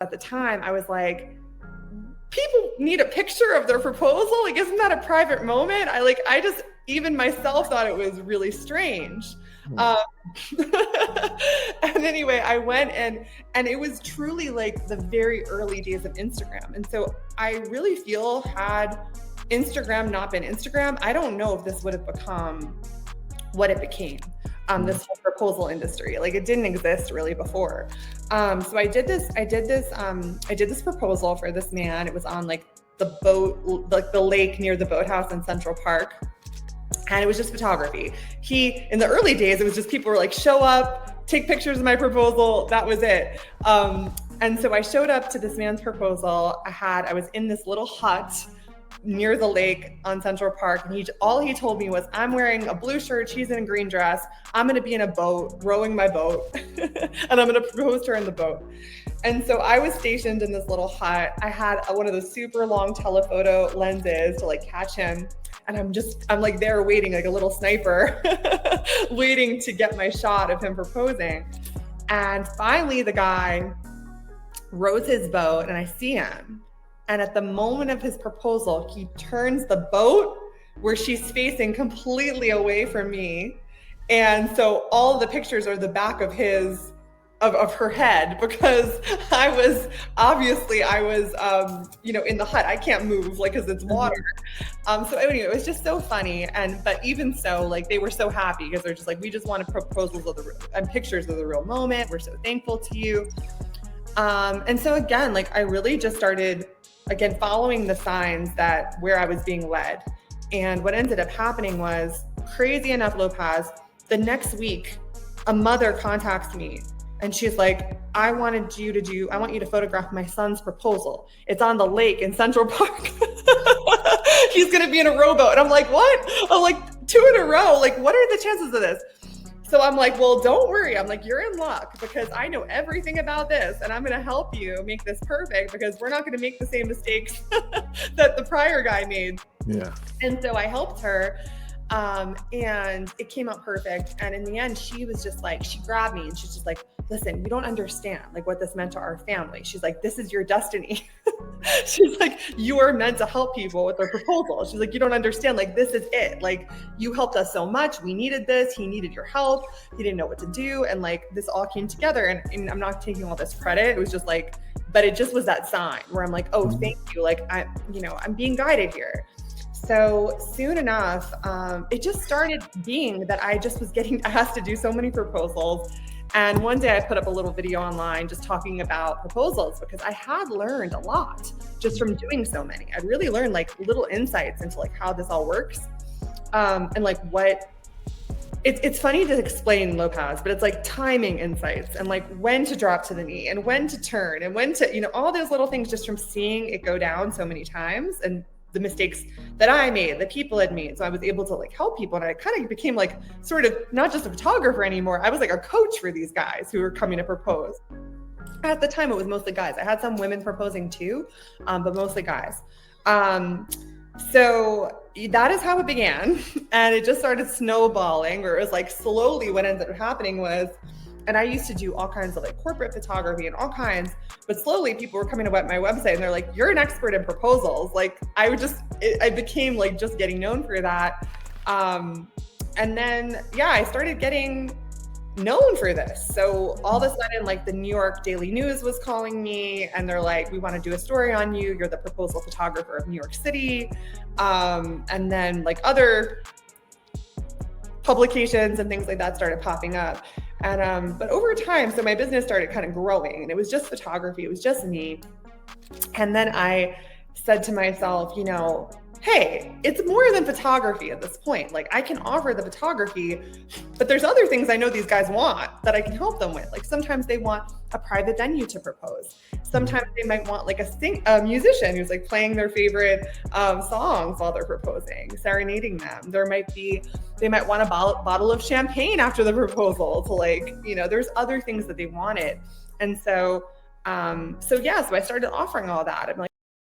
at the time, I was like, people need a picture of their proposal. Like, isn't that a private moment? I just, even myself thought it was really strange. And anyway, I went and it was truly like the very early days of Instagram. And so I really feel, had Instagram not been Instagram, I don't know if this would have become what it became. This whole proposal industry, like it didn't exist really before. So I did this proposal for this man. It was on like the boat, like the lake near the boathouse in Central Park. And it was just photography. In the early days, it was just people were like, show up, take pictures of my proposal. That was it. And so I showed up to this man's proposal. I was in this little hut near the lake on Central Park. And all he told me was, I'm wearing a blue shirt, she's in a green dress. I'm going to be in a boat, rowing my boat, and I'm going to propose to her in the boat. And so I was stationed in this little hut. I had one of those super long telephoto lenses to like catch him. And I'm like there waiting, like a little sniper, waiting to get my shot of him proposing. And finally the guy rows his boat and I see him. And at the moment of his proposal, he turns the boat where she's facing completely away from me. And so all of the pictures are the back of of her head, because I was in the hut. I can't move, like, cause it's water. So anyway, it was just so funny. But even so, like, they were so happy because they're just like, we just wanted proposals and pictures of the real moment. We're so thankful to you. And so again, like, I really just started following the signs where I was being led. And what ended up happening was, crazy enough, Lopaze, the next week, a mother contacts me and she's like, I want you to photograph my son's proposal. It's on the lake in Central Park. He's going to be in a rowboat. And I'm like, what? I'm like, 2 in a row. Like, what are the chances of this? So I'm like, well, don't worry. I'm like, you're in luck because I know everything about this and I'm going to help you make this perfect, because we're not going to make the same mistakes that the prior guy made. Yeah. And so I helped her. And it came out perfect. And in the end, she was just like, she grabbed me and she's just like, listen, you don't understand like what this meant to our family. She's like, this is your destiny. She's like, you are meant to help people with their proposal. She's like, you don't understand. Like, this is it. Like, you helped us so much. We needed this. He needed your help. He didn't know what to do. And like, this all came together. And I'm not taking all this credit. It was just like, but it just was that sign where I'm like, oh, thank you. Like, I'm being guided here. So soon enough, it just started being that I just was getting asked to do so many proposals. And one day I put up a little video online just talking about proposals, because I had learned a lot just from doing so many. I'd really learned like little insights into like how this all works. And like it's funny to explain, Lopaze, but it's like timing insights and like when to drop to the knee and when to turn and when to, all those little things just from seeing it go down so many times, and the mistakes that I made, that people had made. So I was able to like help people. And I kind of became like sort of not just a photographer anymore. I was like a coach for these guys who were coming to propose. At the time, it was mostly guys. I had some women proposing too, but mostly guys. So that is how it began. And it just started snowballing, where it was like slowly what ended up happening was, and I used to do all kinds of like corporate photography and all kinds, but slowly people were coming to my website and they're like, you're an expert in proposals. Like I became like just getting known for that. And then, I started getting known for this. So all of a sudden, like the New York Daily News was calling me and they're like, we want to do a story on you. You're the proposal photographer of New York City. And then like other publications and things like that started popping up. And, but over time, so my business started kind of growing, and it was just photography. It was just me. And then I said to myself, hey, it's more than photography at this point. Like, I can offer the photography, but there's other things I know these guys want that I can help them with. Like, sometimes they want a private venue to propose. Sometimes they might want like a musician who's like playing their favorite songs while they're proposing, serenading them. They might want a bottle of champagne after the proposal to like, there's other things that they wanted. And so I started offering all that. I'm like,